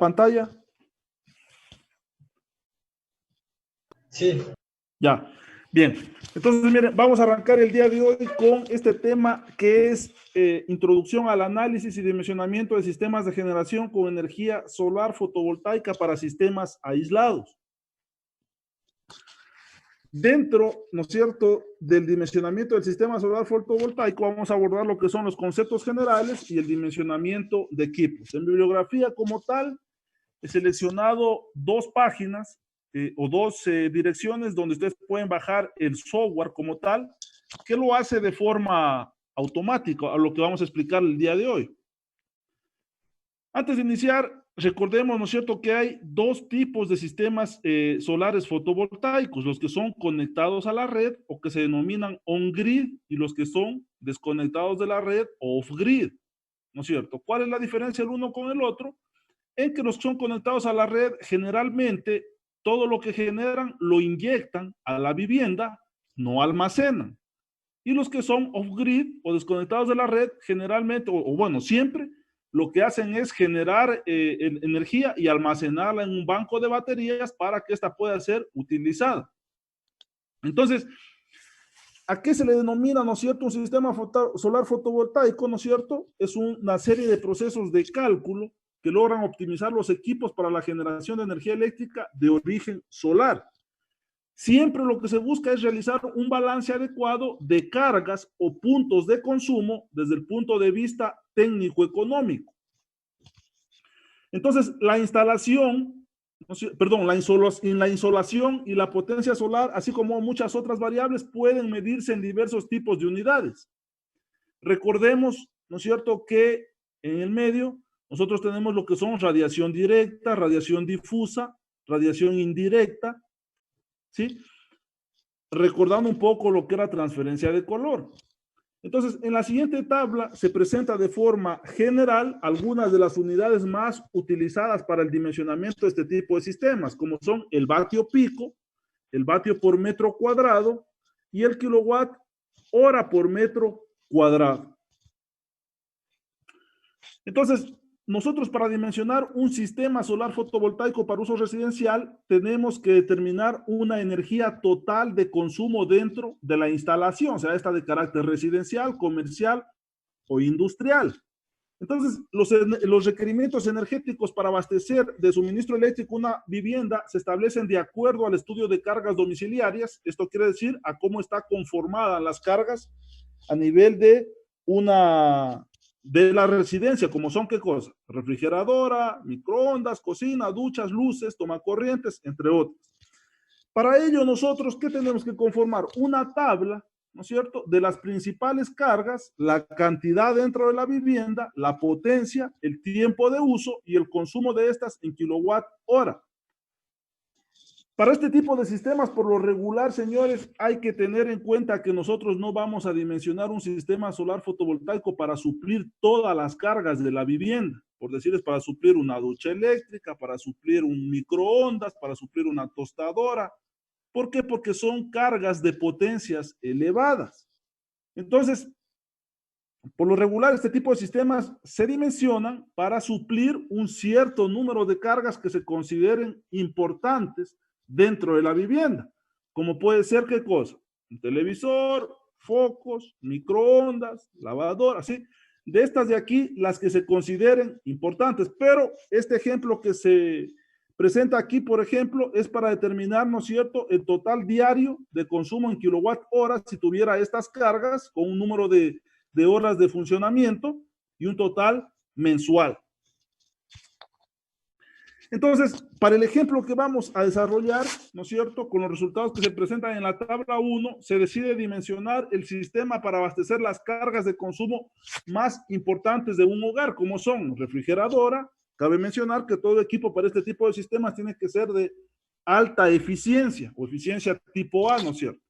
pantalla? Sí. Ya, bien. Entonces, miren, vamos a arrancar el día de hoy con este tema que es introducción al análisis y dimensionamiento de sistemas de generación con energía solar fotovoltaica para sistemas aislados. Dentro, ¿no es cierto?, del dimensionamiento del sistema solar fotovoltaico, vamos a abordar lo que son los conceptos generales y el dimensionamiento de equipos. En bibliografía como tal, he seleccionado dos páginas o dos direcciones donde ustedes pueden bajar el software como tal, que lo hace de forma automática, a lo que vamos a explicar el día de hoy. Antes de iniciar, recordemos, ¿no es cierto?, que hay dos tipos de sistemas solares fotovoltaicos, los que son conectados a la red o que se denominan on-grid y los que son desconectados de la red o off-grid, ¿no es cierto? ¿Cuál es la diferencia el uno con el otro? En que los que son conectados a la red, generalmente todo lo que generan lo inyectan a la vivienda, no almacenan. Y los que son off-grid o desconectados de la red, generalmente, o bueno, siempre, lo que hacen es generar energía y almacenarla en un banco de baterías para que ésta pueda ser utilizada. Entonces, ¿a qué se le denomina, no es cierto, un sistema solar fotovoltaico, no es cierto? Es una serie de procesos de cálculo que logran optimizar los equipos para la generación de energía eléctrica de origen solar. Siempre lo que se busca es realizar un balance adecuado de cargas o puntos de consumo desde el punto de vista técnico-económico. Entonces, la insolación y la potencia solar, así como muchas otras variables, pueden medirse en diversos tipos de unidades. Recordemos, ¿no es cierto?, que en el medio nosotros tenemos lo que son radiación directa, radiación difusa, radiación indirecta, ¿sí? Recordando un poco lo que era transferencia de color. Entonces, en la siguiente tabla se presenta de forma general algunas de las unidades más utilizadas para el dimensionamiento de este tipo de sistemas, como son el vatio pico, el vatio por metro cuadrado y el kilowatt hora por metro cuadrado. Entonces, nosotros para dimensionar un sistema solar fotovoltaico para uso residencial, tenemos que determinar una energía total de consumo dentro de la instalación, o sea, esta de carácter residencial, comercial o industrial. Entonces, los requerimientos energéticos para abastecer de suministro eléctrico una vivienda se establecen de acuerdo al estudio de cargas domiciliarias. Esto quiere decir a cómo está conformada las cargas a nivel de la residencia, como son qué cosas, refrigeradora, microondas, cocina, duchas, luces, tomacorrientes, entre otras. Para ello nosotros, ¿qué tenemos que conformar? Una tabla, ¿no es cierto?, de las principales cargas, la cantidad dentro de la vivienda, la potencia, el tiempo de uso y el consumo de estas en kilowatt hora. Para este tipo de sistemas, por lo regular, señores, hay que tener en cuenta que nosotros no vamos a dimensionar un sistema solar fotovoltaico para suplir todas las cargas de la vivienda. Por decirles, para suplir una ducha eléctrica, para suplir un microondas, para suplir una tostadora. ¿Por qué? Porque son cargas de potencias elevadas. Entonces, por lo regular, este tipo de sistemas se dimensionan para suplir un cierto número de cargas que se consideren importantes dentro de la vivienda, como puede ser, ¿qué cosa? Un televisor, focos, microondas, lavadora, ¿sí? De estas de aquí, las que se consideren importantes, pero este ejemplo que se presenta aquí, por ejemplo, es para determinar, ¿no es cierto?, el total diario de consumo en kilowatt horas si tuviera estas cargas con un número de horas de funcionamiento y un total mensual. Entonces, para el ejemplo que vamos a desarrollar, ¿no es cierto?, con los resultados que se presentan en la tabla 1, se decide dimensionar el sistema para abastecer las cargas de consumo más importantes de un hogar, como son refrigeradora. Cabe mencionar que todo equipo para este tipo de sistemas tiene que ser de alta eficiencia o eficiencia tipo A, ¿no es cierto?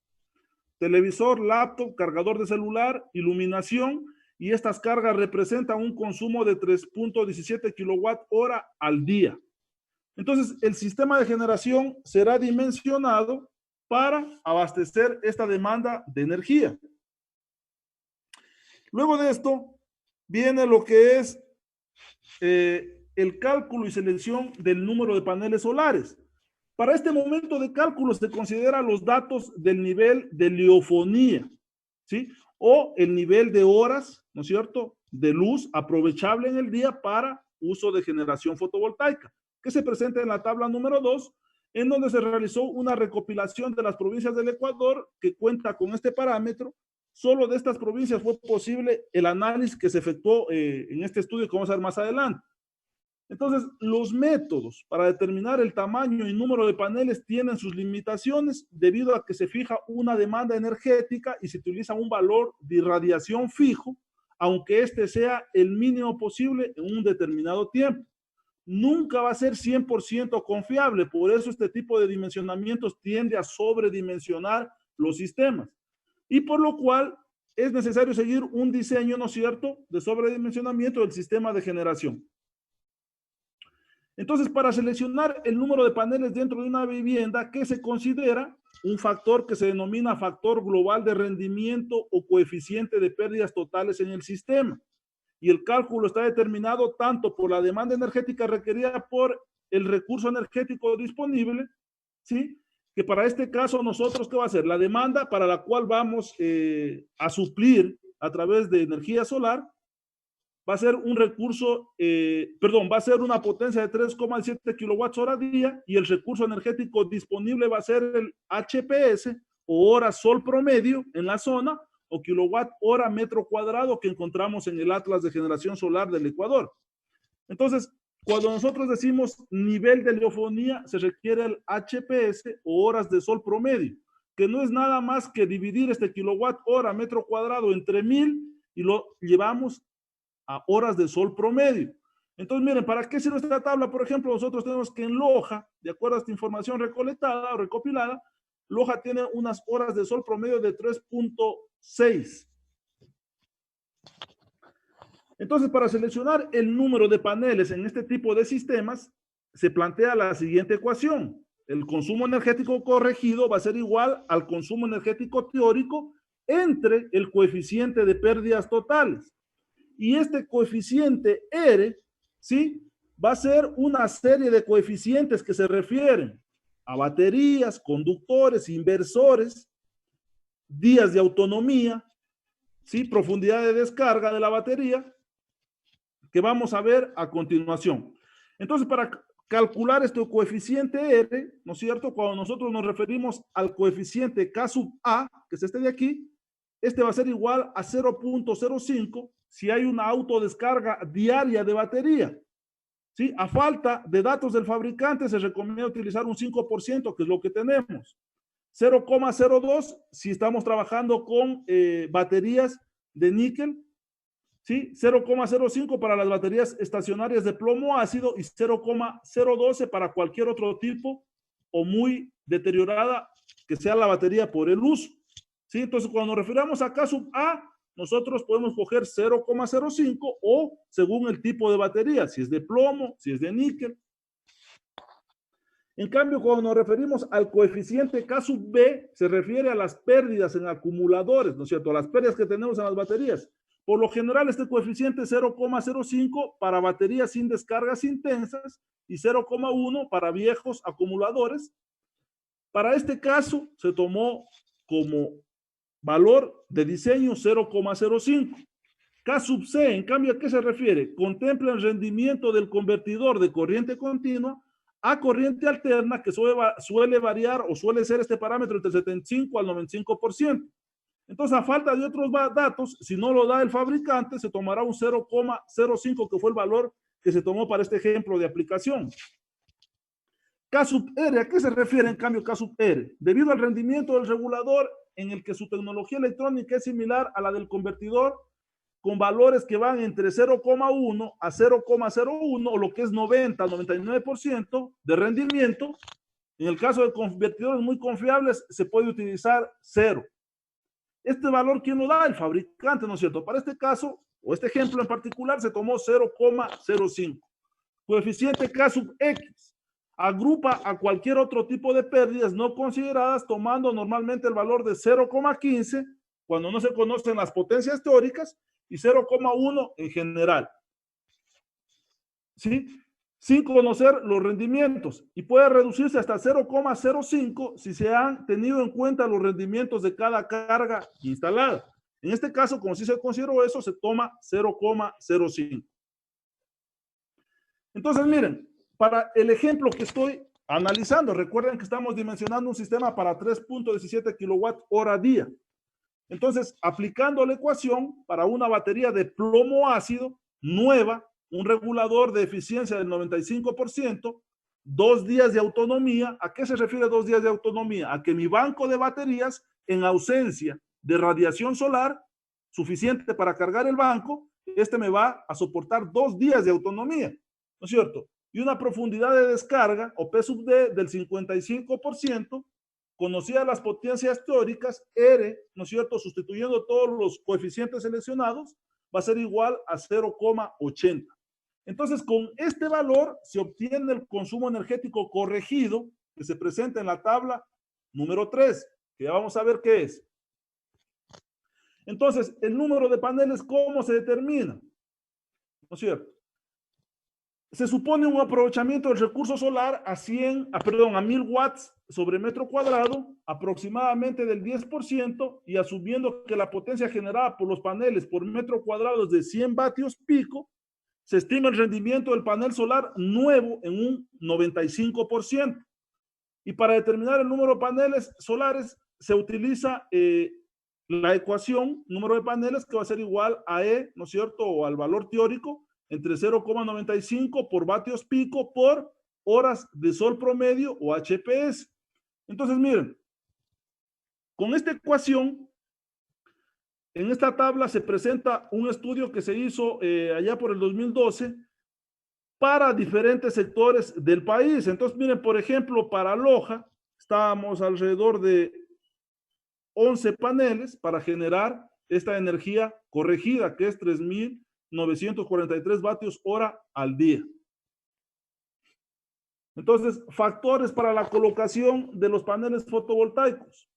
Televisor, laptop, cargador de celular, iluminación, y estas cargas representan un consumo de 3.17 kilowatt hora al día. Entonces, el sistema de generación será dimensionado para abastecer esta demanda de energía. Luego de esto, viene lo que es el el cálculo y selección del número de paneles solares. Para este momento de cálculo se considera los datos del nivel de heliofonía, ¿sí? O el nivel de horas, ¿no es cierto?, de luz aprovechable en el día para uso de generación fotovoltaica, que se presenta en la tabla número 2, en donde se realizó una recopilación de las provincias del Ecuador que cuenta con este parámetro. Solo de estas provincias fue posible el análisis que se efectuó en este estudio que vamos a ver más adelante. Entonces, los métodos para determinar el tamaño y número de paneles tienen sus limitaciones debido a que se fija una demanda energética y se utiliza un valor de irradiación fijo, aunque este sea el mínimo posible en un determinado tiempo. Nunca va a ser 100% confiable, por eso este tipo de dimensionamientos tiende a sobredimensionar los sistemas. Y por lo cual es necesario seguir un diseño, ¿no es cierto?, de sobredimensionamiento del sistema de generación. Entonces, para seleccionar el número de paneles dentro de una vivienda, ¿qué se considera? Un factor que se denomina factor global de rendimiento o coeficiente de pérdidas totales en el sistema. Y el cálculo está determinado tanto por la demanda energética requerida por el recurso energético disponible, ¿sí? Que para este caso nosotros, ¿qué va a ser? La demanda para la cual vamos a suplir a través de energía solar, va a ser un recurso, va a ser una potencia de 3,7 kilowatts hora día y el recurso energético disponible va a ser el HPS o hora sol promedio en la zona o kilowatt hora metro cuadrado que encontramos en el Atlas de Generación Solar del Ecuador. Entonces, cuando nosotros decimos nivel de heliofonía, se requiere el HPS o horas de sol promedio, que no es nada más que dividir este kilowatt hora metro cuadrado entre 1000 y lo llevamos a horas de sol promedio. Entonces, miren, ¿para qué sirve esta tabla? Por ejemplo, nosotros tenemos que en Loja, de acuerdo a esta información recolectada o recopilada, Loja tiene unas horas de sol promedio de 3.6. Entonces, para seleccionar el número de paneles en este tipo de sistemas, se plantea la siguiente ecuación. El consumo energético corregido va a ser igual al consumo energético teórico entre el coeficiente de pérdidas totales. Y este coeficiente R, ¿sí?, va a ser una serie de coeficientes que se refieren a baterías, conductores, inversores, días de autonomía, ¿sí?, profundidad de descarga de la batería, que vamos a ver a continuación. Entonces, para calcular este coeficiente R, ¿no es cierto?, cuando nosotros nos referimos al coeficiente K sub A, que es este de aquí, este va a ser igual a 0.05 si hay una autodescarga diaria de batería. ¿Sí? A falta de datos del fabricante se recomienda utilizar un 5%, que es lo que tenemos. 0,02 si estamos trabajando con baterías de níquel, ¿sí? 0,05 para las baterías estacionarias de plomo ácido y 0,012 para cualquier otro tipo o muy deteriorada que sea la batería por el uso. ¿Sí? Entonces, cuando nos referimos a K sub A, nosotros podemos coger 0,05 o según el tipo de batería, si es de plomo, si es de níquel. En cambio, cuando nos referimos al coeficiente K sub B, se refiere a las pérdidas en acumuladores, ¿no es cierto? Las pérdidas que tenemos en las baterías. Por lo general, este coeficiente es 0,05 para baterías sin descargas intensas y 0,1 para viejos acumuladores. Para este caso, se tomó como valor de diseño 0,05. K sub C, en cambio, ¿a qué se refiere? Contempla el rendimiento del convertidor de corriente continua a corriente alterna, que suele variar o suele ser este parámetro entre el 75 al 95%. Entonces, a falta de otros datos, si no lo da el fabricante, se tomará un 0,05, que fue el valor que se tomó para este ejemplo de aplicación. K sub R, ¿a qué se refiere en cambio K sub R? Debido al rendimiento del regulador en el que su tecnología electrónica es similar a la del convertidor, con valores que van entre 0,1 a 0,01 o lo que es 90 al 99% de rendimiento. En el caso de convertidores muy confiables se puede utilizar 0. Este valor, ¿quién lo da? El fabricante, ¿no es cierto? Para este caso, o este ejemplo en particular, se tomó 0,05. Coeficiente K sub X. Agrupa a cualquier otro tipo de pérdidas no consideradas, tomando normalmente el valor de 0,15 cuando no se conocen las potencias teóricas y 0,1 en general. ¿Sí? sin conocer los rendimientos, y puede reducirse hasta 0,05 si se han tenido en cuenta los rendimientos de cada carga instalada. En este caso, como si se consideró eso, se toma 0,05. Entonces, miren, para el ejemplo que estoy analizando, recuerden que estamos dimensionando un sistema para 3.17 kWh día. Entonces, aplicando la ecuación para una batería de plomo ácido nueva, un regulador de eficiencia del 95%, 2 días de autonomía. ¿A qué se refiere 2 días de autonomía? A que mi banco de baterías, en ausencia de radiación solar suficiente para cargar el banco, este me va a soportar 2 días de autonomía, ¿no es cierto? Y una profundidad de descarga, o P sub D, del 55%, conocidas las potencias teóricas, R, ¿no es cierto?, sustituyendo todos los coeficientes seleccionados, va a ser igual a 0,80. Entonces, con este valor se obtiene el consumo energético corregido que se presenta en la tabla número 3, que ya vamos a ver qué es. Entonces, el número de paneles, ¿cómo se determina? ¿No es cierto? Se supone un aprovechamiento del recurso solar a 1000 watts sobre metro cuadrado, aproximadamente del 10%, y asumiendo que la potencia generada por los paneles por metro cuadrado es de 100 vatios pico, se estima el rendimiento del panel solar nuevo en un 95%. Y para determinar el número de paneles solares se utiliza la ecuación número de paneles, que va a ser igual a E, ¿no es cierto?, o al valor teórico, entre 0,95 por vatios pico por horas de sol promedio, o HPS. Entonces, miren, con esta ecuación, en esta tabla se presenta un estudio que se hizo allá por el 2012 para diferentes sectores del país. Entonces, miren, por ejemplo, para Loja, estábamos alrededor de 11 paneles para generar esta energía corregida, que es 3.943 vatios hora al día. Entonces, factores para la colocación de los paneles fotovoltaicos.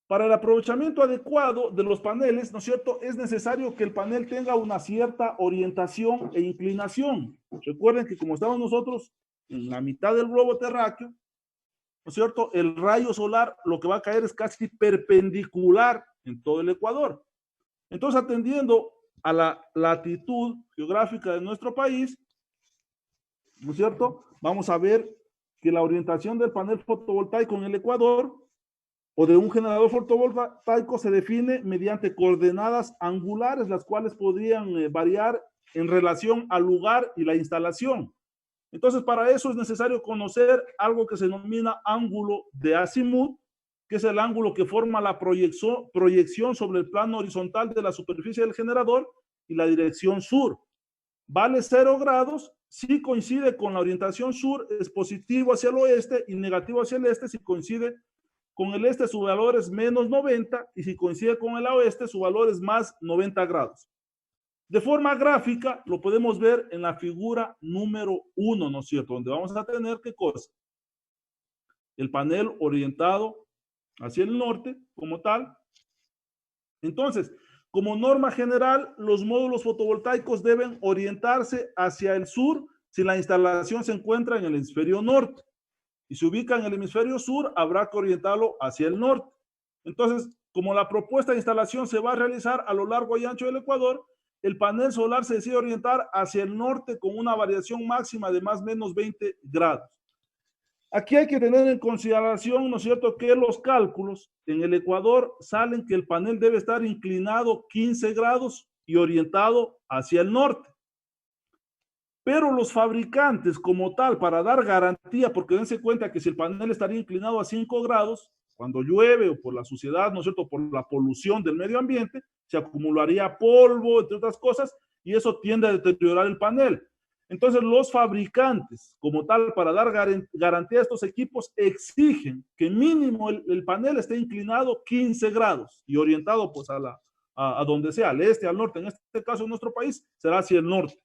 Para el aprovechamiento adecuado de los paneles, ¿no es cierto?, es necesario que el panel tenga una cierta orientación e inclinación. Recuerden que como estamos nosotros en la mitad del globo terráqueo, ¿no es cierto?, el rayo solar lo que va a caer es casi perpendicular en todo el ecuador. Entonces, atendiendo a la latitud geográfica de nuestro país, ¿no es cierto?, vamos a ver que la orientación del panel fotovoltaico en el Ecuador o de un generador fotovoltaico se define mediante coordenadas angulares, las cuales podrían variar en relación al lugar y la instalación. Entonces, para eso es necesario conocer algo que se denomina ángulo de azimut, que es el ángulo que forma la proyección sobre el plano horizontal de la superficie del generador y la dirección sur. Vale 0 grados si coincide con la orientación sur, es positivo hacia el oeste, y negativo hacia el este si coincide con el este, su valor es menos 90, y si coincide con el oeste, su valor es más 90 grados. De forma gráfica, lo podemos ver en la figura número 1, ¿no es cierto?, donde vamos a tener, ¿qué cosa? El panel orientado hacia el norte, como tal. Entonces, como norma general, los módulos fotovoltaicos deben orientarse hacia el sur si la instalación se encuentra en el hemisferio norte. Y se ubica en el hemisferio sur, habrá que orientarlo hacia el norte. Entonces, como la propuesta de instalación se va a realizar a lo largo y ancho del Ecuador, el panel solar se decide orientar hacia el norte con una variación máxima de más o menos 20 grados. Aquí hay que tener en consideración, ¿no es cierto?, que los cálculos en el Ecuador salen que el panel debe estar inclinado 15 grados y orientado hacia el norte. Pero los fabricantes como tal, para dar garantía, porque dense cuenta que si el panel estaría inclinado a 5 grados, cuando llueve o por la suciedad, ¿no es cierto?, por la polución del medio ambiente, se acumularía polvo, entre otras cosas, y eso tiende a deteriorar el panel. Entonces, los fabricantes como tal, para dar garantía a estos equipos, exigen que mínimo el panel esté inclinado 15 grados y orientado pues a donde sea, al este, al norte. En este caso, en nuestro país, será hacia el norte.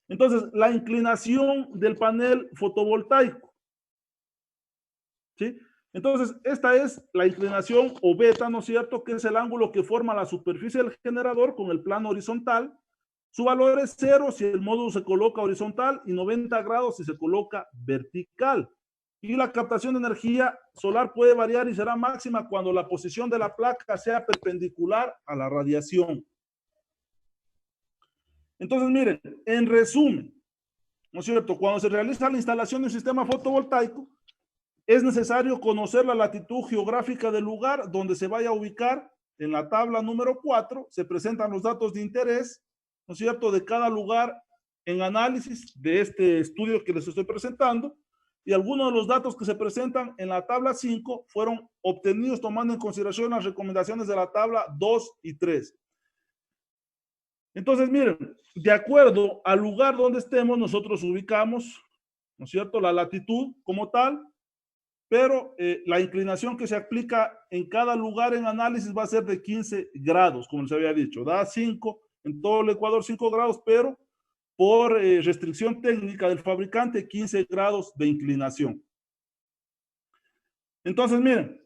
Entonces, la inclinación del panel fotovoltaico, ¿sí? Entonces, esta es la inclinación o beta, ¿no es cierto?, que es el ángulo que forma la superficie del generador con el plano horizontal, Su valor es 0 si el módulo se coloca horizontal y 90 grados si se coloca vertical. Y la captación de energía solar puede variar y será máxima cuando la posición de la placa sea perpendicular a la radiación. Entonces, miren, en resumen, ¿no es cierto? Cuando se realiza la instalación de un sistema fotovoltaico, es necesario conocer la latitud geográfica del lugar donde se vaya a ubicar. En la tabla número 4 se presentan los datos de interés, ¿no es cierto?, de cada lugar en análisis de este estudio que les estoy presentando, y algunos de los datos que se presentan en la tabla 5 fueron obtenidos tomando en consideración las recomendaciones de la tabla 2 y 3. Entonces, miren, de acuerdo al lugar donde estemos, nosotros ubicamos, ¿no es cierto?, la latitud como tal, pero la inclinación que se aplica en cada lugar en análisis va a ser de 15 grados, como les había dicho. Da 5 en todo el Ecuador, 5 grados, pero por restricción técnica del fabricante, 15 grados de inclinación. Entonces, miren,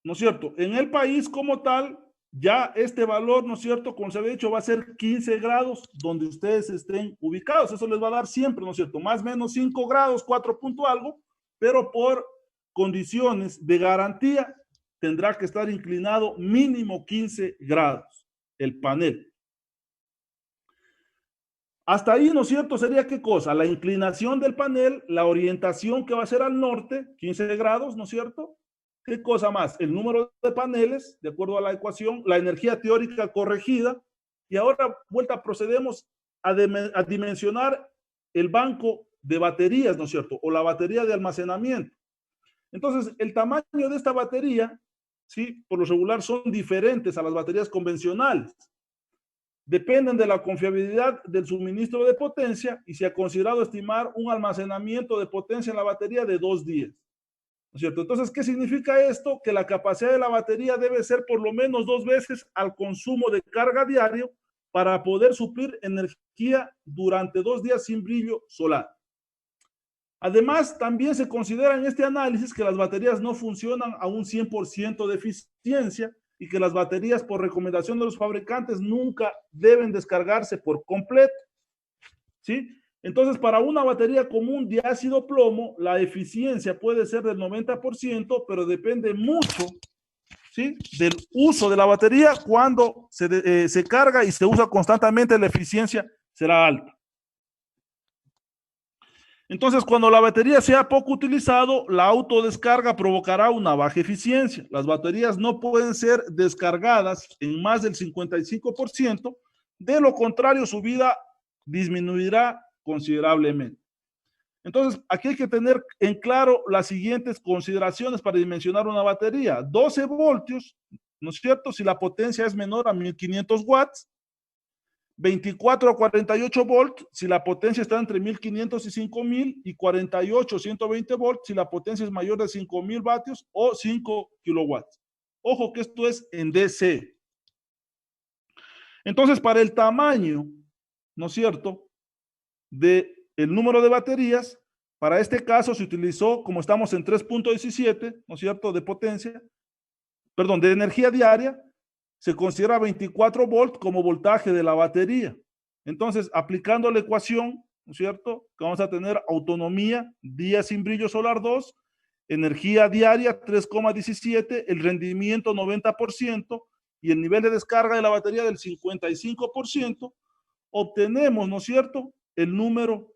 ¿no es cierto? En el país como tal, ya este valor, ¿no es cierto?, como se había dicho, va a ser 15 grados donde ustedes estén ubicados. Eso les va a dar siempre, ¿no es cierto?, más o menos 5 grados, 4 punto algo, pero por condiciones de garantía tendrá que estar inclinado mínimo 15 grados el panel. Hasta ahí, ¿no es cierto?, sería ¿qué cosa? La inclinación del panel, la orientación que va a ser al norte, 15 grados, ¿no es cierto? ¿Qué cosa más? El número de paneles, de acuerdo a la ecuación, la energía teórica corregida, y ahora vuelta procedemos a dimensionar el banco de baterías, ¿no es cierto?, o la batería de almacenamiento. Entonces, el tamaño de esta batería, ¿sí?, por lo regular son diferentes a las baterías convencionales. Dependen de la confiabilidad del suministro de potencia y se ha considerado estimar un almacenamiento de potencia en la batería de 2 días. ¿No es cierto? Entonces, ¿qué significa esto? Que la capacidad de la batería debe ser por lo menos 2 veces al consumo de carga diario para poder suplir energía durante 2 días sin brillo solar. Además, también se considera en este análisis que las baterías no funcionan a un 100% de eficiencia y que las baterías, por recomendación de los fabricantes, nunca deben descargarse por completo, ¿sí? Entonces, para una batería común de ácido plomo, la eficiencia puede ser del 90%, pero depende mucho, ¿sí?, del uso de la batería. Cuando se carga y se usa constantemente, la eficiencia será alta. Entonces, cuando la batería sea poco utilizado, la autodescarga provocará una baja eficiencia. Las baterías no pueden ser descargadas en más del 55%, de lo contrario, su vida disminuirá considerablemente. Entonces, aquí hay que tener en claro las siguientes consideraciones para dimensionar una batería. 12 voltios, ¿no es cierto?, si la potencia es menor a 1500 watts. 24 a 48 volts si la potencia está entre 1500 y 5000, y 48 120 volts si la potencia es mayor de 5000 vatios o 5 kilowatts. Ojo que esto es en DC. Entonces, para el tamaño, ¿no es cierto?, de el número de baterías, para este caso se utilizó, como estamos en 3.17, ¿no es cierto?, de potencia, perdón, de energía diaria, se considera 24 volts como voltaje de la batería. Entonces, aplicando la ecuación, ¿no es cierto?, que vamos a tener autonomía, día sin brillo solar 2, energía diaria 3,17, el rendimiento 90% y el nivel de descarga de la batería del 55%, obtenemos, ¿no es cierto?, el número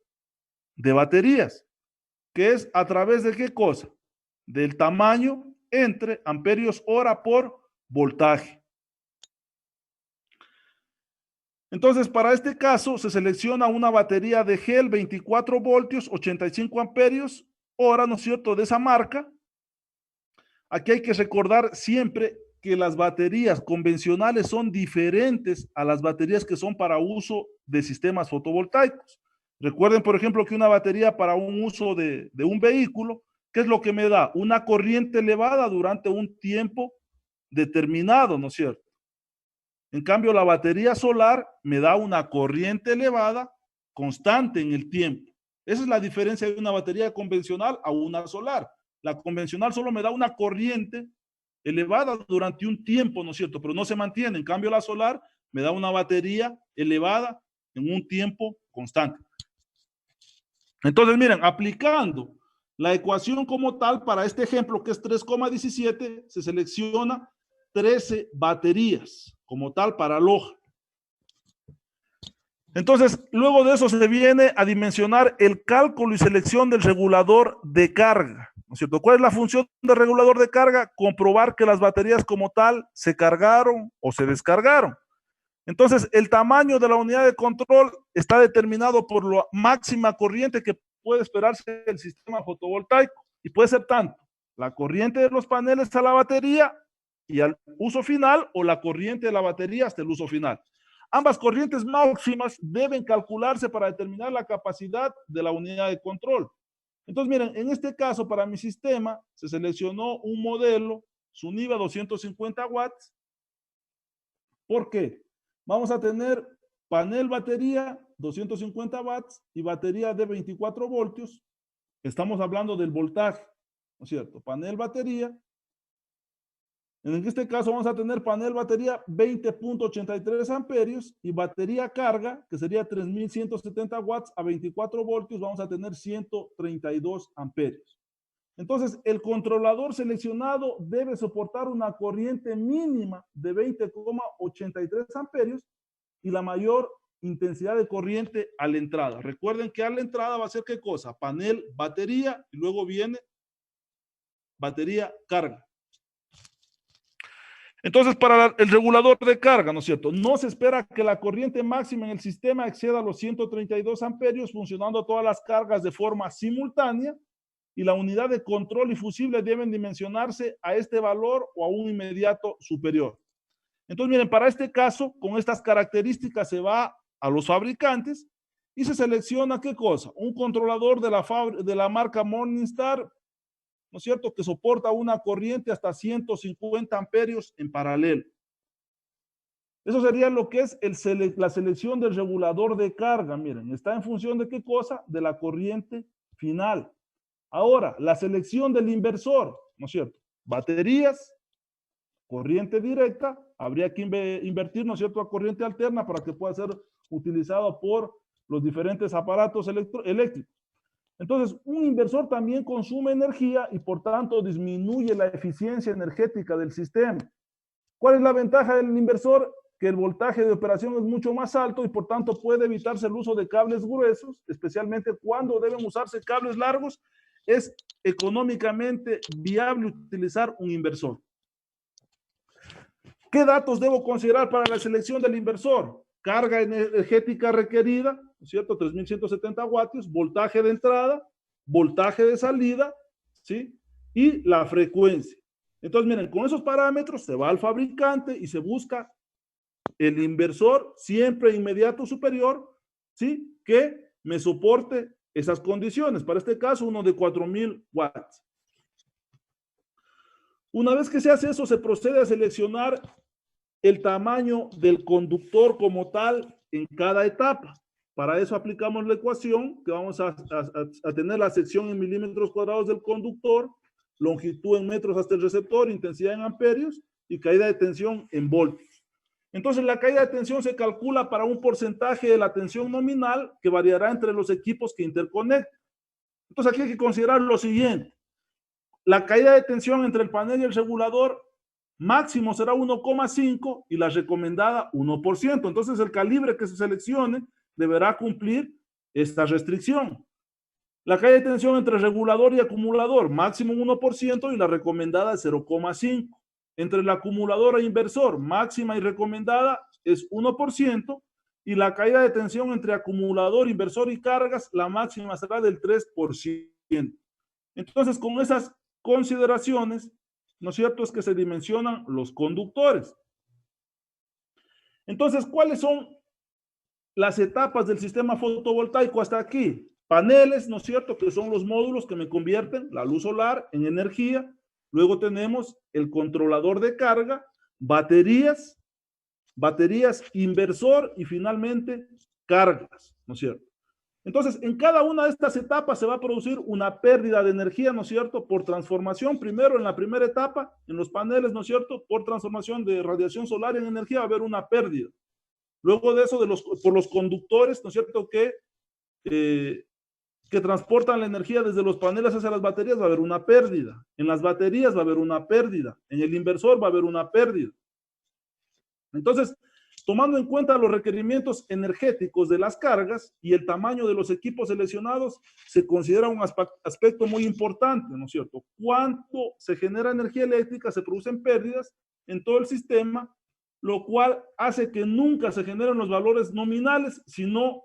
de baterías, que es a través de ¿qué cosa? Del tamaño entre amperios hora por voltaje. Entonces, para este caso, se selecciona una batería de gel 24 voltios, 85 amperios hora, ¿no es cierto?, de esa marca. Aquí hay que recordar siempre que las baterías convencionales son diferentes a las baterías que son para uso de sistemas fotovoltaicos. Recuerden, por ejemplo, que una batería para un uso de un vehículo, ¿qué es lo que me da? Una corriente elevada durante un tiempo determinado, ¿no es cierto? En cambio, la batería solar me da una corriente elevada constante en el tiempo. Esa es la diferencia de una batería convencional a una solar. La convencional solo me da una corriente elevada durante un tiempo, ¿no es cierto?, pero no se mantiene. En cambio, la solar me da una batería elevada en un tiempo constante. Entonces, miren, aplicando la ecuación como tal para este ejemplo, que es 3,17, se selecciona 13 baterías como tal para Loja. Entonces, luego de eso se viene a dimensionar el cálculo y selección del regulador de carga, ¿no es cierto? ¿Cuál es la función del regulador de carga? Comprobar que las baterías como tal se cargaron o se descargaron. Entonces, el tamaño de la unidad de control está determinado por la máxima corriente que puede esperarse del sistema fotovoltaico, y puede ser tanto la corriente de los paneles a la batería y al uso final, o la corriente de la batería hasta el uso final. Ambas corrientes máximas deben calcularse para determinar la capacidad de la unidad de control. Entonces, miren, en este caso, para mi sistema, se seleccionó un modelo Suniva 250 watts. ¿Por qué? Vamos a tener panel batería 250 watts y batería de 24 voltios. Estamos hablando del voltaje, ¿no es cierto? Panel batería. En este caso vamos a tener panel batería 20.83 amperios y batería carga, que sería 3170 watts a 24 voltios, vamos a tener 132 amperios. Entonces, el controlador seleccionado debe soportar una corriente mínima de 20,83 amperios y la mayor intensidad de corriente a la entrada. Recuerden que a la entrada va a ser ¿qué cosa? Panel, batería, y luego viene batería, carga. Entonces, para el regulador de carga, ¿no es cierto? No se espera que la corriente máxima en el sistema exceda los 132 amperios, funcionando todas las cargas de forma simultánea, y la unidad de control y fusible deben dimensionarse a este valor o a un inmediato superior. Entonces, miren, para este caso, con estas características se va a los fabricantes y se selecciona ¿qué cosa? Un controlador de la marca Morningstar, ¿no es cierto?, que soporta una corriente hasta 150 amperios en paralelo. Eso sería lo que es la selección del regulador de carga. Miren, está en función de ¿qué cosa? De la corriente final. Ahora, la selección del inversor, ¿no es cierto? Baterías, corriente directa, habría que invertir, ¿no es cierto?, a corriente alterna para que pueda ser utilizado por los diferentes aparatos eléctricos. Entonces, un inversor también consume energía y por tanto disminuye la eficiencia energética del sistema. ¿Cuál es la ventaja del inversor? Que el voltaje de operación es mucho más alto y por tanto puede evitarse el uso de cables gruesos, especialmente cuando deben usarse cables largos. Es económicamente viable utilizar un inversor. ¿Qué datos debo considerar para la selección del inversor? Carga energética requerida, ¿no es cierto? 3170 vatios, voltaje de entrada, voltaje de salida, ¿sí? Y la frecuencia. Entonces, miren, con esos parámetros se va al fabricante y se busca el inversor siempre inmediato superior, ¿sí? Que me soporte esas condiciones. Para este caso, uno de 4000 watts. Una vez que se hace eso, se procede a seleccionar el tamaño del conductor como tal en cada etapa. Para eso aplicamos la ecuación, que vamos a tener la sección en milímetros cuadrados del conductor, longitud en metros hasta el receptor, intensidad en amperios y caída de tensión en voltios. Entonces, la caída de tensión se calcula para un porcentaje de la tensión nominal que variará entre los equipos que interconectan. Entonces, aquí hay que considerar lo siguiente. La caída de tensión entre el panel y el regulador máximo será 1,5 y la recomendada 1%. Entonces, el calibre que se seleccione deberá cumplir esta restricción. La caída de tensión entre regulador y acumulador, máximo 1% y la recomendada es 0,5. Entre el acumulador e inversor, máxima y recomendada es 1%, y la caída de tensión entre acumulador, inversor y cargas, la máxima será del 3%. Entonces, con esas consideraciones, ¿no es cierto?, es que se dimensionan los conductores. Entonces, ¿cuáles son las etapas del sistema fotovoltaico hasta aquí? Paneles, ¿no es cierto?, que son los módulos que me convierten la luz solar en energía. Luego tenemos el controlador de carga, baterías, inversor y finalmente cargas, ¿no es cierto? Entonces, en cada una de estas etapas se va a producir una pérdida de energía, ¿no es cierto?, por transformación. Primero, en la primera etapa, en los paneles, ¿no es cierto?, por transformación de radiación solar en energía va a haber una pérdida. Luego de eso, por los conductores, ¿no es cierto?, que transportan la energía desde los paneles hacia las baterías, va a haber una pérdida. En las baterías va a haber una pérdida. En el inversor va a haber una pérdida. Entonces, tomando en cuenta los requerimientos energéticos de las cargas y el tamaño de los equipos seleccionados, se considera un aspecto muy importante, ¿no es cierto? Cuánto se genera energía eléctrica, se producen pérdidas en todo el sistema, lo cual hace que nunca se generen los valores nominales, sino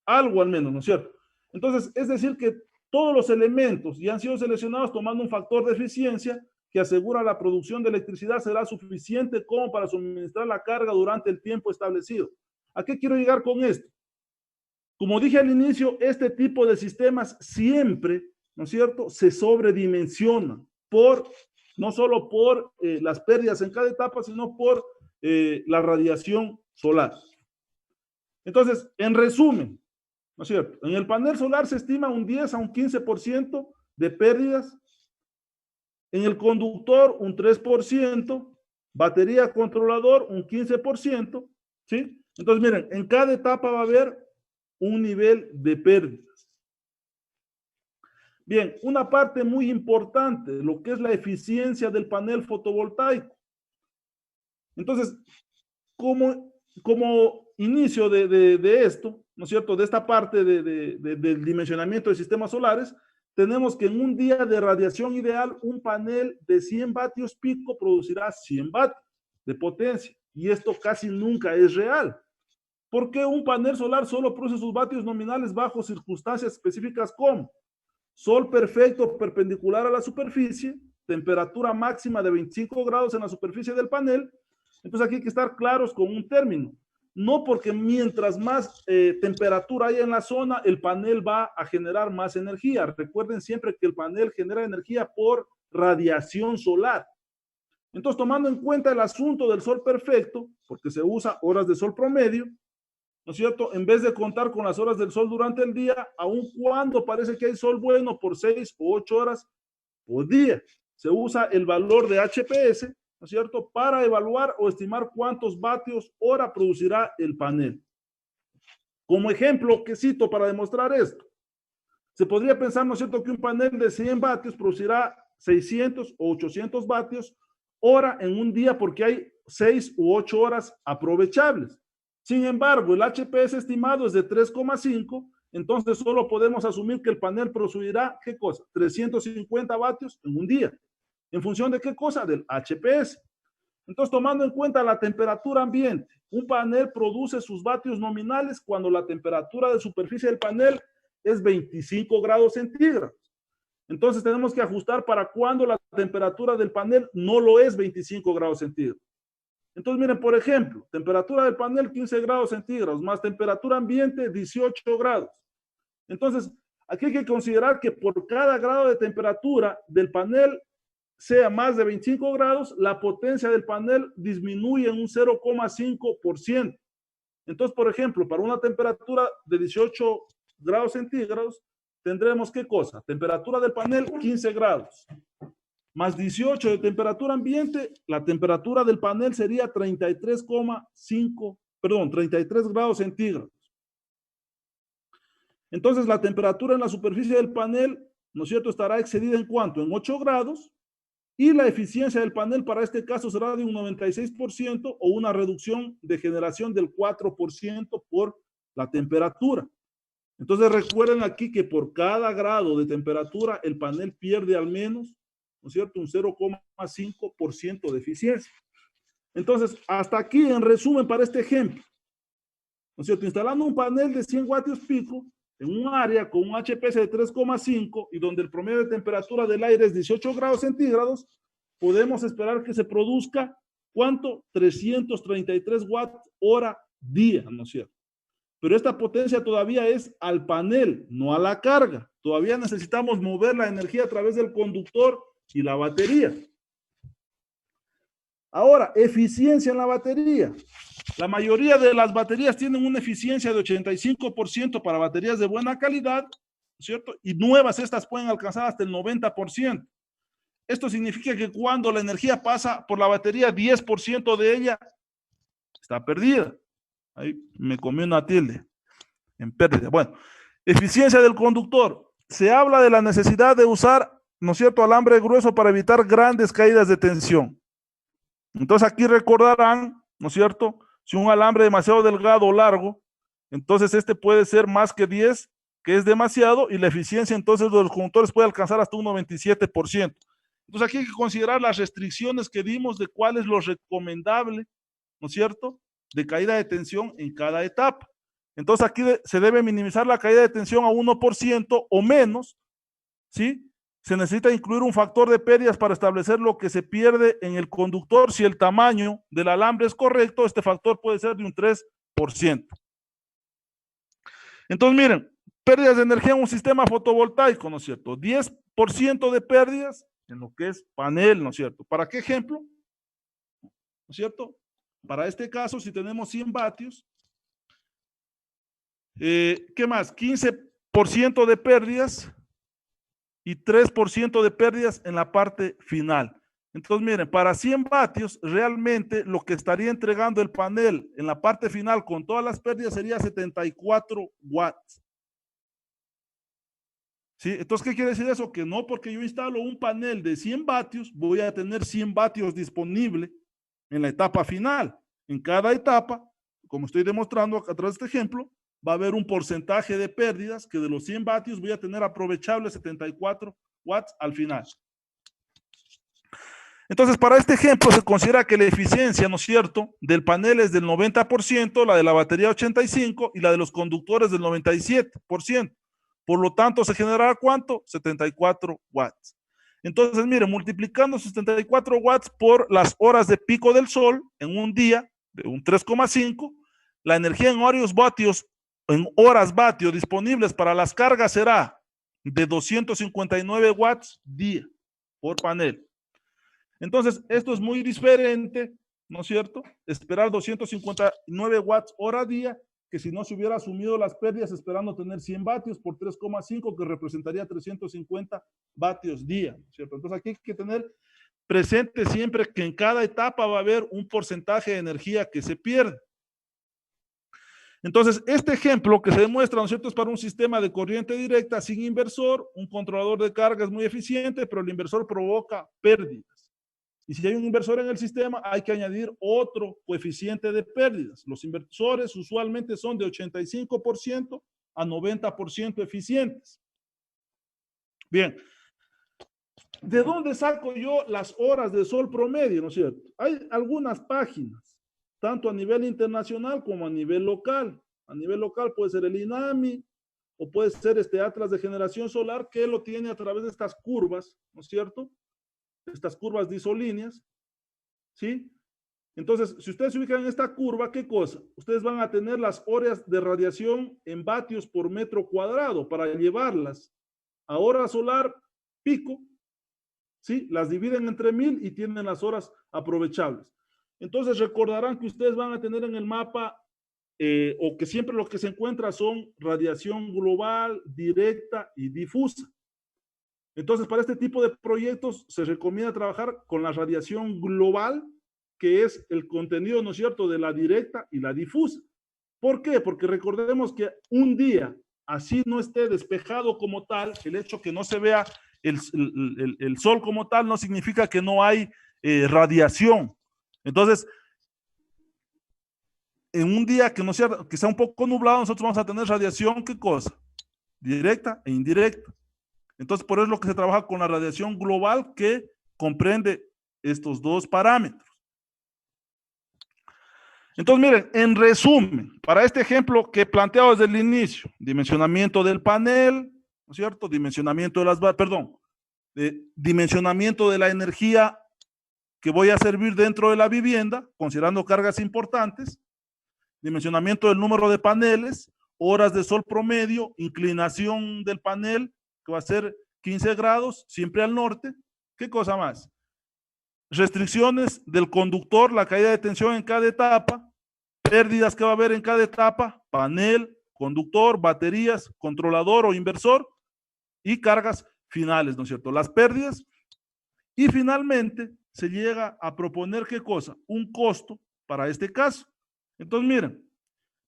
algo al menos, ¿no es cierto? Entonces, es decir que todos los elementos ya han sido seleccionados tomando un factor de eficiencia que asegura la producción de electricidad será suficiente como para suministrar la carga durante el tiempo establecido. ¿A qué quiero llegar con esto? Como dije al inicio, este tipo de sistemas siempre, ¿no es cierto?, se sobredimensionan no solo por las pérdidas en cada etapa, sino por la radiación solar. Entonces, en resumen, ¿no es cierto?, en el panel solar se estima un 10 a un 15% de pérdidas. En el conductor, un 3%, batería controlador, un 15%, ¿sí? Entonces, miren, en cada etapa va a haber un nivel de pérdidas. Bien, una parte muy importante, lo que es la eficiencia del panel fotovoltaico. Entonces, como inicio de esto, ¿no es cierto?, de esta parte del dimensionamiento de sistemas solares, tenemos que en un día de radiación ideal, un panel de 100 vatios pico producirá 100 vatios de potencia. Y esto casi nunca es real. Porque un panel solar solo produce sus vatios nominales bajo circunstancias específicas como sol perfecto perpendicular a la superficie, temperatura máxima de 25 grados en la superficie del panel. Entonces aquí hay que estar claros con un término. No porque mientras más temperatura haya en la zona, el panel va a generar más energía. Recuerden siempre que el panel genera energía por radiación solar. Entonces, tomando en cuenta el asunto del sol perfecto, porque se usa horas de sol promedio, ¿no es cierto?, en vez de contar con las horas del sol durante el día, aun cuando parece que hay sol bueno por 6 o 8 horas por día, se usa el valor de HPS, ¿no es cierto?, para evaluar o estimar cuántos vatios hora producirá el panel. Como ejemplo que cito para demostrar esto, se podría pensar, ¿no es cierto?, que un panel de 100 vatios producirá 600 o 800 vatios hora en un día porque hay 6 u 8 horas aprovechables. Sin embargo, el HPS estimado es de 3,5, entonces solo podemos asumir que el panel producirá, ¿qué cosa? 350 vatios en un día. ¿En función de qué cosa? Del HPS. Entonces, tomando en cuenta la temperatura ambiente, un panel produce sus vatios nominales cuando la temperatura de superficie del panel es 25 grados centígrados. Entonces, tenemos que ajustar para cuando la temperatura del panel no lo es 25 grados centígrados. Entonces, miren, por ejemplo, temperatura del panel 15 grados centígrados, más temperatura ambiente 18 grados. Entonces, aquí hay que considerar que por cada grado de temperatura del panel sea más de 25 grados, la potencia del panel disminuye en un 0,5%. Entonces, por ejemplo, para una temperatura de 18 grados centígrados, tendremos ¿qué cosa? Temperatura del panel 15 grados. Más 18 de temperatura ambiente, la temperatura del panel sería 33 grados centígrados. Entonces, la temperatura en la superficie del panel, ¿no es cierto?, estará excedida en ¿cuánto? En 8 grados, y la eficiencia del panel para este caso será de un 96% o una reducción de generación del 4% por la temperatura. Entonces, recuerden aquí que por cada grado de temperatura, el panel pierde al menos, ¿no es cierto?, un 0,5% de eficiencia. Entonces, hasta aquí en resumen para este ejemplo, ¿no es cierto?, instalando un panel de 100 vatios pico en un área con un HPS de 3,5 y donde el promedio de temperatura del aire es 18 grados centígrados, podemos esperar que se produzca, ¿cuánto? 333 watts hora día, ¿no es cierto? Pero esta potencia todavía es al panel, no a la carga. Todavía necesitamos mover la energía a través del conductor y la batería. Ahora, eficiencia en la batería. La mayoría de las baterías tienen una eficiencia de 85% para baterías de buena calidad, ¿cierto? Y nuevas estas pueden alcanzar hasta el 90%. Esto significa que cuando la energía pasa por la batería, 10% de ella está perdida. Ahí me comí una tilde en pérdida. Bueno, eficiencia del conductor. Se habla de la necesidad de usar, ¿no es cierto?, alambre grueso para evitar grandes caídas de tensión. Entonces aquí recordarán, ¿no es cierto?, si un alambre demasiado delgado o largo, entonces este puede ser más que 10, que es demasiado, y la eficiencia entonces de los conductores puede alcanzar hasta un 97%. Entonces aquí hay que considerar las restricciones que dimos de cuál es lo recomendable, ¿no es cierto?, de caída de tensión en cada etapa. Entonces aquí se debe minimizar la caída de tensión a 1% o menos, ¿sí? Se necesita incluir un factor de pérdidas para establecer lo que se pierde en el conductor. Si el tamaño del alambre es correcto, este factor puede ser de un 3%. Entonces, miren, pérdidas de energía en un sistema fotovoltaico, ¿no es cierto? 10% de pérdidas en lo que es panel, ¿no es cierto? ¿Para qué ejemplo? ¿No es cierto? Para este caso, si tenemos 100 vatios, ¿qué más? 15% de pérdidas y 3% de pérdidas en la parte final. Entonces, miren, para 100 vatios, realmente lo que estaría entregando el panel en la parte final con todas las pérdidas sería 74 watts. ¿Sí? Entonces, ¿qué quiere decir eso? Que no porque yo instalo un panel de 100 vatios, voy a tener 100 vatios disponible en la etapa final. En cada etapa, como estoy demostrando a través de este ejemplo, va a haber un porcentaje de pérdidas que de los 100 vatios voy a tener aprovechable 74 watts al final. Entonces, para este ejemplo se considera que la eficiencia, ¿no es cierto?, del panel es del 90%, la de la batería 85% y la de los conductores del 97%. Por lo tanto, se generará ¿cuánto? 74 watts. Entonces, miren, multiplicando 74 watts por las horas de pico del sol en un día de un 3,5, la energía en horas vatio disponibles para las cargas será de 259 watts día por panel. Entonces, esto es muy diferente, ¿no es cierto? Esperar 259 watts hora día, que si no se hubiera asumido las pérdidas esperando tener 100 vatios por 3,5, que representaría 350 vatios día, ¿no es cierto? Entonces, aquí hay que tener presente siempre que en cada etapa va a haber un porcentaje de energía que se pierde. Entonces, este ejemplo que se demuestra, ¿no es cierto?, es para un sistema de corriente directa sin inversor, un controlador de carga es muy eficiente, pero el inversor provoca pérdidas. Y si hay un inversor en el sistema, hay que añadir otro coeficiente de pérdidas. Los inversores usualmente son de 85% a 90% eficientes. Bien, ¿de dónde saco yo las horas de sol promedio, no es cierto? Hay algunas páginas, tanto a nivel internacional como a nivel local. A nivel local puede ser el INAMI o puede ser este Atlas de Generación Solar, que lo tiene a través de estas curvas, ¿no es cierto? Estas curvas de isolíneas, ¿sí? Entonces, si ustedes se ubican en esta curva, ¿qué cosa? Ustedes van a tener las horas de radiación en vatios por metro cuadrado para llevarlas a hora solar pico, ¿sí? Las dividen entre 1000 y tienen las horas aprovechables. Entonces, recordarán que ustedes van a tener en el mapa o que siempre lo que se encuentra son radiación global, directa y difusa. Entonces, para este tipo de proyectos se recomienda trabajar con la radiación global, que es el contenido, ¿no es cierto?, de la directa y la difusa. ¿Por qué? Porque recordemos que un día, así no esté despejado como tal, el hecho que no se vea el sol como tal no significa que no hay radiación. Entonces, en un día que no sea, que sea un poco nublado, nosotros vamos a tener radiación, ¿qué cosa? Directa e indirecta. Entonces, por eso es lo que se trabaja con la radiación global, que comprende estos dos parámetros. Entonces, miren, en resumen, para este ejemplo que he planteado desde el inicio, dimensionamiento del panel, ¿no es cierto? Dimensionamiento de dimensionamiento de la energía que voy a servir dentro de la vivienda, considerando cargas importantes, dimensionamiento del número de paneles, horas de sol promedio, inclinación del panel, que va a ser 15 grados, siempre al norte. ¿Qué cosa más? Restricciones del conductor, la caída de tensión en cada etapa, pérdidas que va a haber en cada etapa, panel, conductor, baterías, controlador o inversor y cargas finales, ¿no es cierto? Las pérdidas. Y finalmente se llega a proponer ¿qué cosa? Un costo para este caso. Entonces, miren,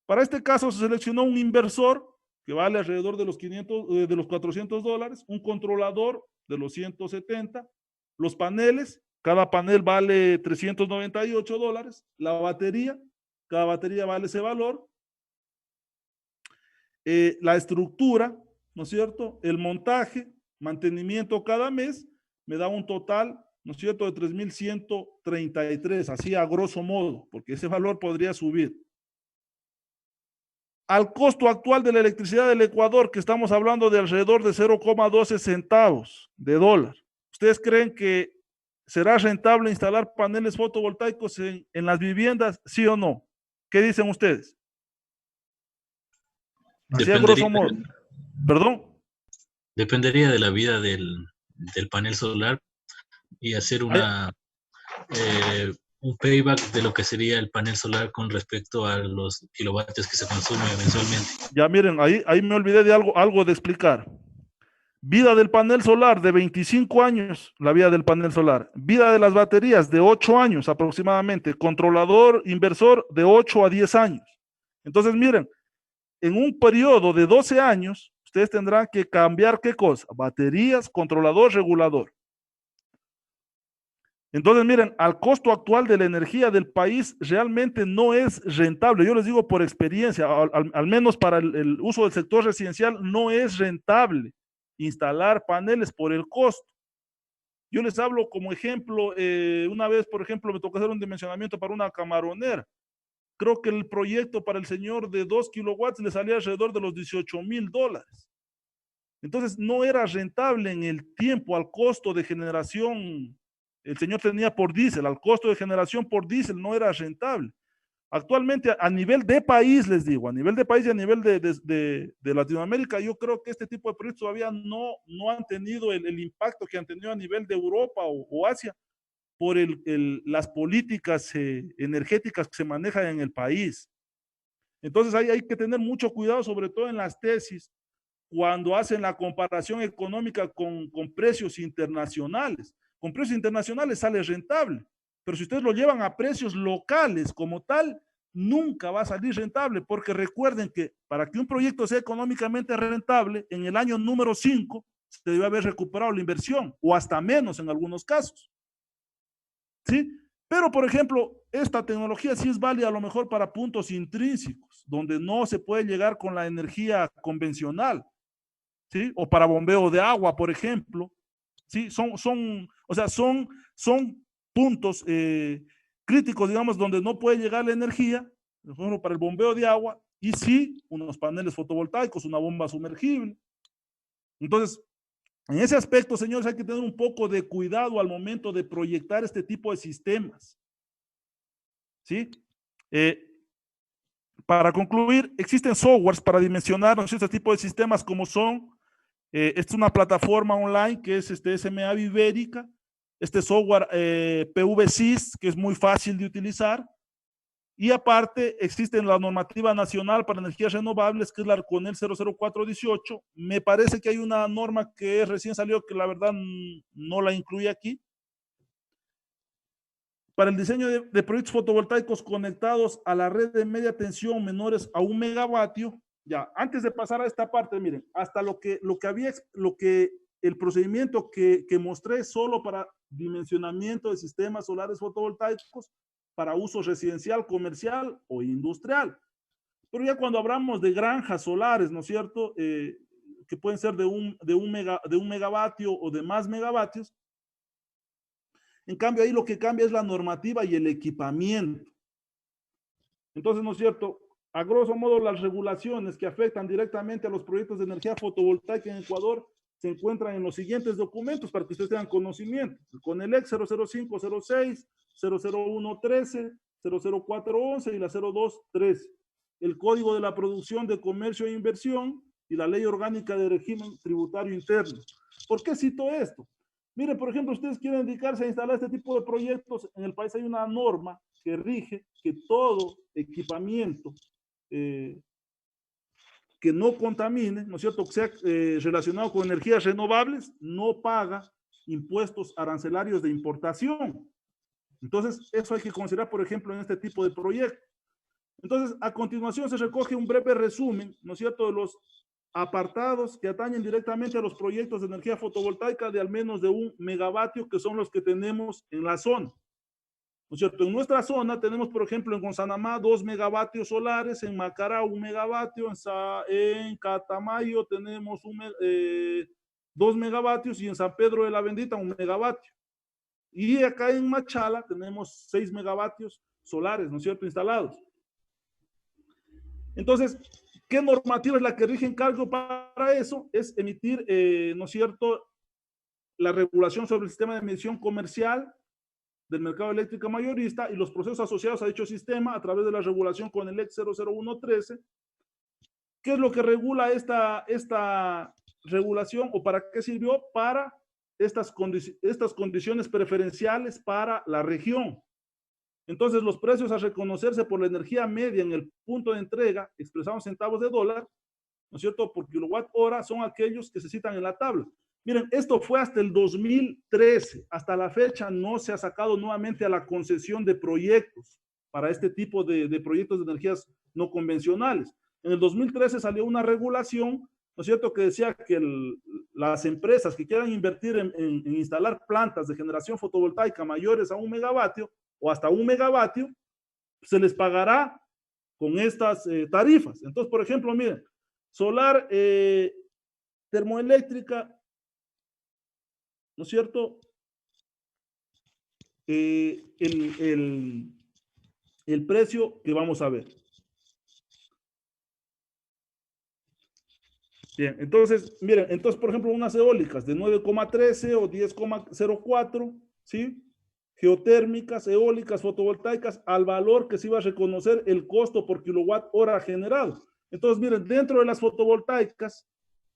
para este caso se seleccionó un inversor que vale alrededor de los de los $400, un controlador de los 170, los paneles, cada panel vale $398, la batería, cada batería vale ese valor, la estructura, ¿no es cierto? El montaje, mantenimiento cada mes, me da un total, ¿no es cierto?, de 3,133, así a grosso modo, porque ese valor podría subir. Al costo actual de la electricidad del Ecuador, que estamos hablando de alrededor de 0,12 centavos de dólar, ¿ustedes creen que será rentable instalar paneles fotovoltaicos en las viviendas, sí o no? ¿Qué dicen ustedes? Así a grosso modo. ¿Perdón? Dependería de la vida del panel solar y hacer un payback de lo que sería el panel solar con respecto a los kilovatios que se consume mensualmente. Ya miren, ahí me olvidé de algo de explicar. Vida del panel solar de 25 años, la vida del panel solar. Vida de las baterías de 8 años aproximadamente. Controlador, inversor de 8 a 10 años. Entonces, miren, en un periodo de 12 años, ustedes tendrán que cambiar ¿qué cosa? Baterías, controlador, regulador. Entonces, miren, al costo actual de la energía del país realmente no es rentable. Yo les digo por experiencia, al menos para el uso del sector residencial, no es rentable instalar paneles por el costo. Yo les hablo como ejemplo, una vez, por ejemplo, me tocó hacer un dimensionamiento para una camaronera. Creo que el proyecto para el señor de 2 kilowatts le salía alrededor de los $18,000. Entonces, no era rentable en el tiempo al costo de generación. El señor tenía por diésel, al costo de generación por diésel no era rentable. Actualmente, a nivel de país, les digo, a nivel de país y a nivel de Latinoamérica, yo creo que este tipo de proyectos todavía no han tenido el impacto que han tenido a nivel de Europa o Asia por las políticas energéticas que se manejan en el país. Entonces, hay que tener mucho cuidado, sobre todo en las tesis, cuando hacen la comparación económica con precios internacionales. Con precios internacionales sale rentable, pero si ustedes lo llevan a precios locales como tal, nunca va a salir rentable, porque recuerden que para que un proyecto sea económicamente rentable, en el año número 5 se debe haber recuperado la inversión, o hasta menos en algunos casos. ¿Sí? Pero, por ejemplo, esta tecnología sí es válida a lo mejor para puntos intrínsecos, donde no se puede llegar con la energía convencional. ¿Sí? O para bombeo de agua, por ejemplo. ¿Sí? Son puntos críticos, digamos, donde no puede llegar la energía, por ejemplo, para el bombeo de agua, y sí, unos paneles fotovoltaicos, una bomba sumergible. Entonces, en ese aspecto, señores, hay que tener un poco de cuidado al momento de proyectar este tipo de sistemas. ¿Sí? Para concluir, existen softwares para dimensionar este tipo de sistemas como son esta es una plataforma online que es SMA Ibérica, este software PVSys, que es muy fácil de utilizar, y aparte existe la normativa nacional para energías renovables, que es la ARCONEL 00418. Me parece que hay una norma que recién salió, que la verdad no la incluye aquí, para el diseño de proyectos fotovoltaicos conectados a la red de media tensión menores a 1 megavatio. Ya, antes de pasar a esta parte, miren, hasta el procedimiento que mostré solo para dimensionamiento de sistemas solares fotovoltaicos para uso residencial, comercial o industrial. Pero ya cuando hablamos de granjas solares, ¿no es cierto? Que pueden ser de un megavatio o de más megavatios. En cambio, ahí lo que cambia es la normativa y el equipamiento. Entonces, ¿no es cierto? A grosso modo, las regulaciones que afectan directamente a los proyectos de energía fotovoltaica en Ecuador se encuentran en los siguientes documentos para que ustedes tengan conocimiento. El CONELEC 00506, 00113, 00411 y la 0213. El Código de la Producción de Comercio e Inversión y la Ley Orgánica de Régimen Tributario Interno. ¿Por qué cito esto? Mire, por ejemplo, ustedes quieren dedicarse a instalar este tipo de proyectos, en el país hay una norma que rige que todo equipamiento que no contamine, ¿no es cierto?, que sea relacionado con energías renovables, no paga impuestos arancelarios de importación. Entonces, eso hay que considerar, por ejemplo, en este tipo de proyectos. Entonces, a continuación se recoge un breve resumen, ¿no es cierto?, de los apartados que atañen directamente a los proyectos de energía fotovoltaica de al menos de 1 megavatio, que son los que tenemos en la zona. ¿No es cierto? En nuestra zona tenemos, por ejemplo, en Gonzanamá 2 megavatios solares, en Macará 1 megavatio, en Catamayo tenemos 2 megavatios y en San Pedro de la Bendita 1 megavatio. Y acá en Machala tenemos 6 megavatios solares, ¿no es cierto?, instalados. Entonces, ¿qué normativa es la que rige en cargo para eso? Es emitir, ¿no es cierto?, la regulación sobre el sistema de medición comercial del mercado eléctrico mayorista y los procesos asociados a dicho sistema a través de la regulación con el EC 00113. ¿Qué es lo que regula esta regulación o para qué sirvió? Para estas condiciones preferenciales para la región. Entonces, los precios a reconocerse por la energía media en el punto de entrega, expresados en centavos de dólar, ¿no es cierto?, por kilowatt hora, son aquellos que se citan en la tabla. Miren, esto fue hasta el 2013. Hasta la fecha no se ha sacado nuevamente a la concesión de proyectos para este tipo de proyectos de energías no convencionales. En el 2013 salió una regulación, ¿no es cierto?, que decía que las empresas que quieran invertir en instalar plantas de generación fotovoltaica mayores a 1 megavatio o hasta 1 megavatio, se les pagará con estas tarifas. Entonces, por ejemplo, miren, solar termoeléctrica, ¿no es cierto? El precio que vamos a ver. Bien, entonces, miren, entonces, por ejemplo, unas eólicas de 9,13 o 10,04, ¿sí? Geotérmicas, eólicas, fotovoltaicas, al valor que se iba a reconocer el costo por kilowatt hora generado. Entonces, miren, dentro de las fotovoltaicas,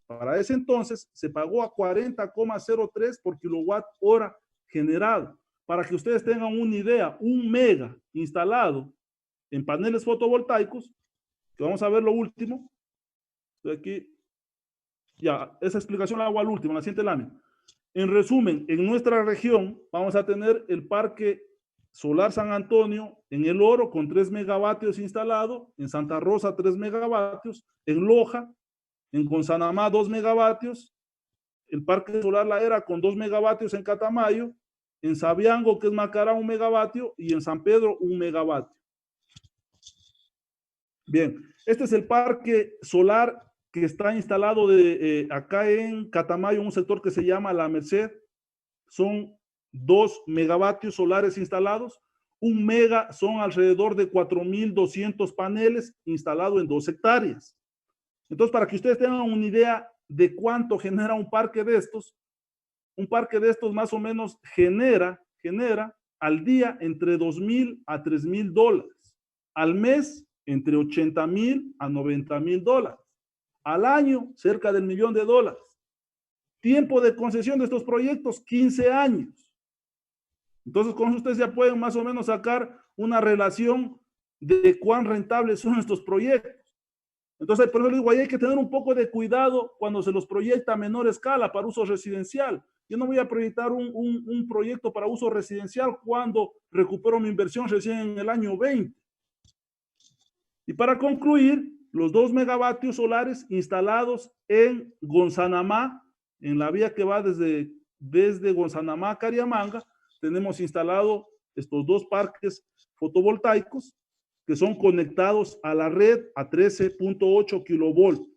para ese entonces, se pagó a 40,03 por kilowatt hora generado. Para que ustedes tengan una idea, 1 mega instalado en paneles fotovoltaicos, que vamos a ver lo último. Estoy aquí. Ya, esa explicación la hago al último, en la siguiente lámina. En resumen, en nuestra región vamos a tener el Parque Solar San Antonio en El Oro con 3 megavatios instalado, en Santa Rosa 3 megavatios, en Loja, en Gonzanamá 2 megavatios, el Parque Solar La Era con 2 megavatios en Catamayo, en Sabiango, que es Macará, 1 megavatio, y en San Pedro 1 megavatio. Bien, este es el parque solar que está instalado acá en Catamayo, un sector que se llama La Merced. Son 2 megavatios solares instalados. 1 mega son alrededor de 4,200 paneles instalados en 2 hectáreas. Entonces, para que ustedes tengan una idea de cuánto genera un parque de estos más o menos genera al día entre $2,000 a $3,000. Al mes, entre $80,000 a $90,000. Al año, cerca del $1,000,000. Tiempo de concesión de estos proyectos, 15 años. Entonces, con eso ustedes ya pueden más o menos sacar una relación de cuán rentables son estos proyectos. Entonces, por eso digo, ahí hay que tener un poco de cuidado cuando se los proyecta a menor escala para uso residencial. Yo no voy a proyectar un proyecto para uso residencial cuando recupero mi inversión recién en el año 20. Y para concluir, los 2 megavatios solares instalados en Gonzanamá, en la vía que va desde Gonzanamá a Cariamanga, tenemos instalado estos 2 parques fotovoltaicos que son conectados a la red a 13,8 kilovolts.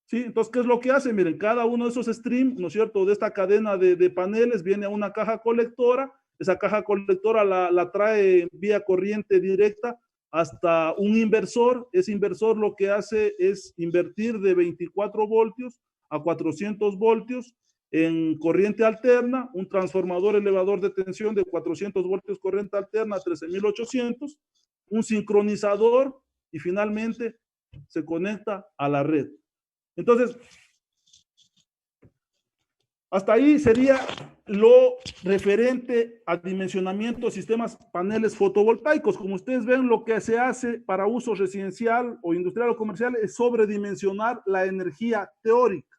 ¿Sí? Entonces, ¿qué es lo que hace? Miren, cada uno de esos streams, ¿no es cierto?, de esta cadena de paneles viene a una caja colectora. Esa caja colectora la trae vía corriente directa hasta un inversor. Ese inversor lo que hace es invertir de 24 voltios a 400 voltios en corriente alterna, un transformador elevador de tensión de 400 voltios corriente alterna a 13,800, un sincronizador y finalmente se conecta a la red. Entonces, hasta ahí sería lo referente al dimensionamiento de sistemas paneles fotovoltaicos. Como ustedes ven, lo que se hace para uso residencial o industrial o comercial es sobredimensionar la energía teórica,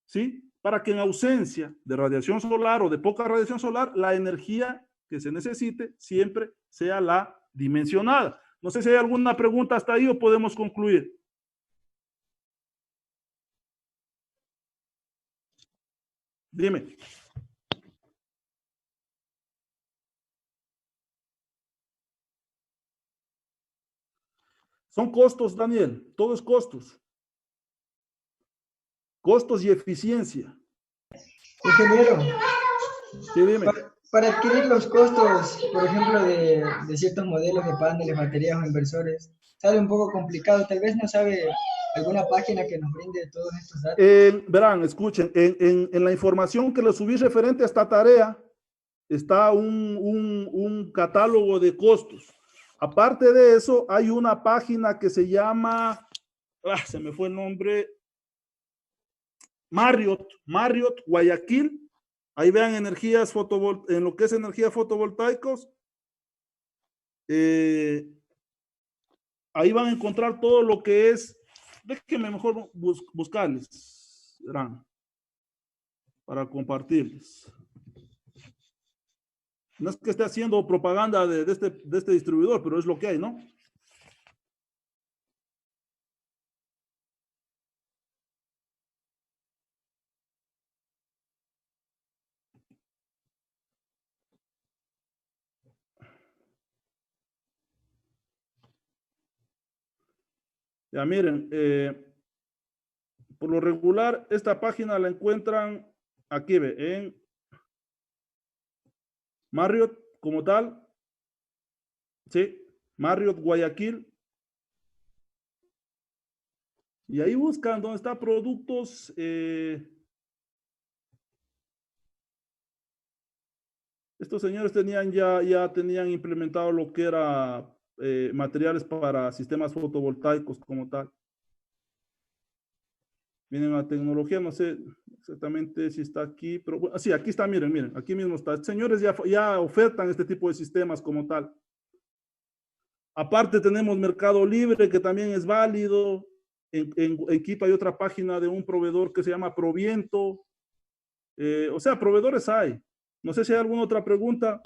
¿sí? Para que en ausencia de radiación solar o de poca radiación solar, la energía que se necesite siempre sea la dimensionada. No sé si hay alguna pregunta hasta ahí o podemos concluir. Dime. Son costos, Daniel, todo es costos. Costos y eficiencia. Ingeniero, Sí, dime. para adquirir los costos, por ejemplo, de ciertos modelos de paneles, baterías o inversores, sale un poco complicado. Tal vez no sabe alguna página que nos brinde todos estos datos. Verán, escuchen, en la información que le subí referente a esta tarea está un catálogo de costos. Aparte de eso, hay una página que se llama, se me fue el nombre, Marriott Guayaquil. Ahí vean energías en lo que es energía fotovoltaicos. Ahí van a encontrar todo lo que es, déjenme mejor buscarles, verán, para compartirles. No es que esté haciendo propaganda de este distribuidor, pero es lo que hay, ¿no? Ya miren, por lo regular, esta página la encuentran aquí, en Marriott como tal, ¿sí? Marriott Guayaquil. Y ahí buscan donde está productos. Estos señores ya tenían implementado lo que era materiales para sistemas fotovoltaicos como tal. Miren la tecnología, no sé exactamente si está aquí, pero bueno, sí, aquí está, miren, aquí mismo está. Señores ya ofertan este tipo de sistemas como tal. Aparte tenemos Mercado Libre, que también es válido. En Quito hay otra página de un proveedor que se llama Proviento. O sea, proveedores hay. No sé si hay alguna otra pregunta.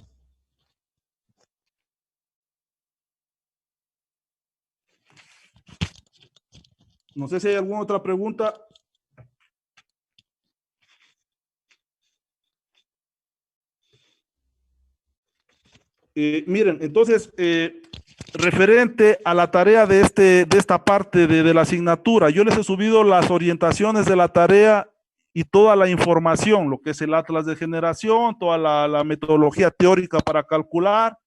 No sé si hay alguna otra pregunta. Miren, entonces, referente a la tarea de esta parte de la asignatura, yo les he subido las orientaciones de la tarea y toda la información, lo que es el atlas de generación, toda la metodología teórica para calcular,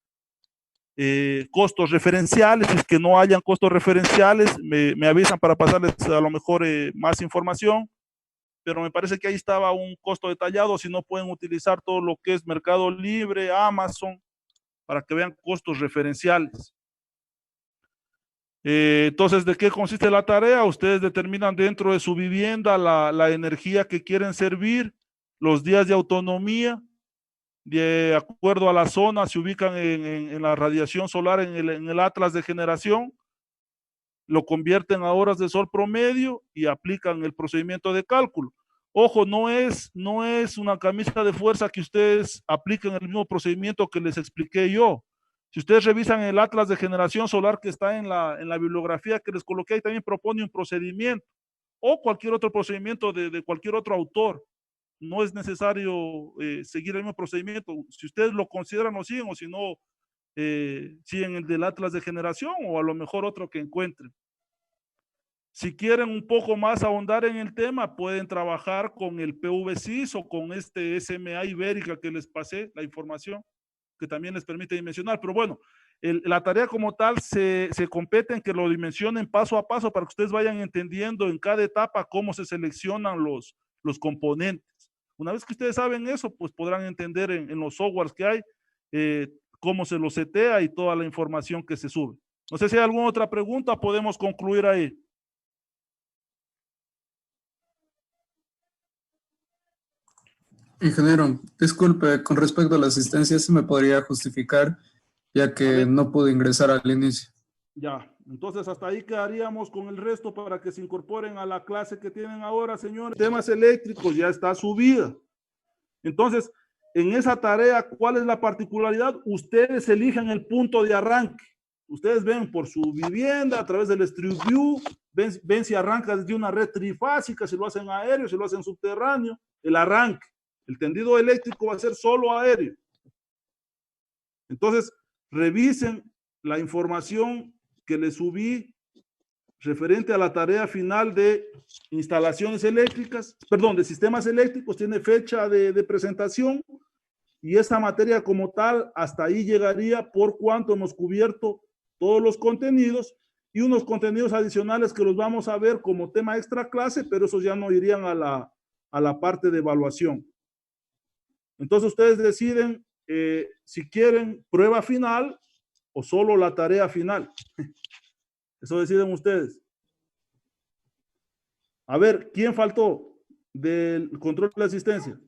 costos referenciales. Si es que no hayan costos referenciales, me avisan para pasarles a lo mejor más información, pero me parece que ahí estaba un costo detallado. Si no, pueden utilizar todo lo que es Mercado Libre, Amazon, para que vean costos referenciales. Entonces, ¿de qué consiste la tarea? Ustedes determinan dentro de su vivienda la energía que quieren servir, los días de autonomía, de acuerdo a la zona, se ubican en la radiación solar en el atlas de generación, lo convierten a horas de sol promedio y aplican el procedimiento de cálculo. Ojo, no es una camisa de fuerza que ustedes apliquen el mismo procedimiento que les expliqué yo. Si ustedes revisan el atlas de generación solar que está en la bibliografía que les coloqué, ahí también propone un procedimiento o cualquier otro procedimiento de cualquier otro autor. No es necesario seguir el mismo procedimiento. Si ustedes lo consideran, lo siguen, o si no, siguen el del atlas de generación o a lo mejor otro que encuentren. Si quieren un poco más ahondar en el tema, pueden trabajar con el PVSIS o con este SMA Ibérica que les pasé la información, que también les permite dimensionar. Pero bueno, la tarea como tal se compete en que lo dimensionen paso a paso para que ustedes vayan entendiendo en cada etapa cómo se seleccionan los componentes. Una vez que ustedes saben eso, pues podrán entender en los softwares que hay cómo se los setea y toda la información que se sube. No sé si hay alguna otra pregunta, podemos concluir ahí. Ingeniero, disculpe, con respecto a la asistencia, ¿se me podría justificar, ya que no pude ingresar al inicio? Ya, entonces hasta ahí quedaríamos con el resto para que se incorporen a la clase que tienen ahora, señores. Temas eléctricos ya está subida. Entonces, en esa tarea, ¿cuál es la particularidad? Ustedes elijan el punto de arranque. ustedes ven por su vivienda a través del Street View, ven si arranca desde una red trifásica, si lo hacen aéreo, si lo hacen subterráneo, el arranque. El tendido eléctrico va a ser solo aéreo. Entonces, revisen la información que les subí referente a la tarea final de instalaciones eléctricas, perdón, de sistemas eléctricos, tiene fecha de presentación, y esta materia como tal, hasta ahí llegaría por cuanto hemos cubierto todos los contenidos y unos contenidos adicionales que los vamos a ver como tema extra clase, pero esos ya no irían a la parte de evaluación. Entonces ustedes deciden si quieren prueba final o solo la tarea final. Eso deciden ustedes. A ver, ¿quién faltó del control de asistencia?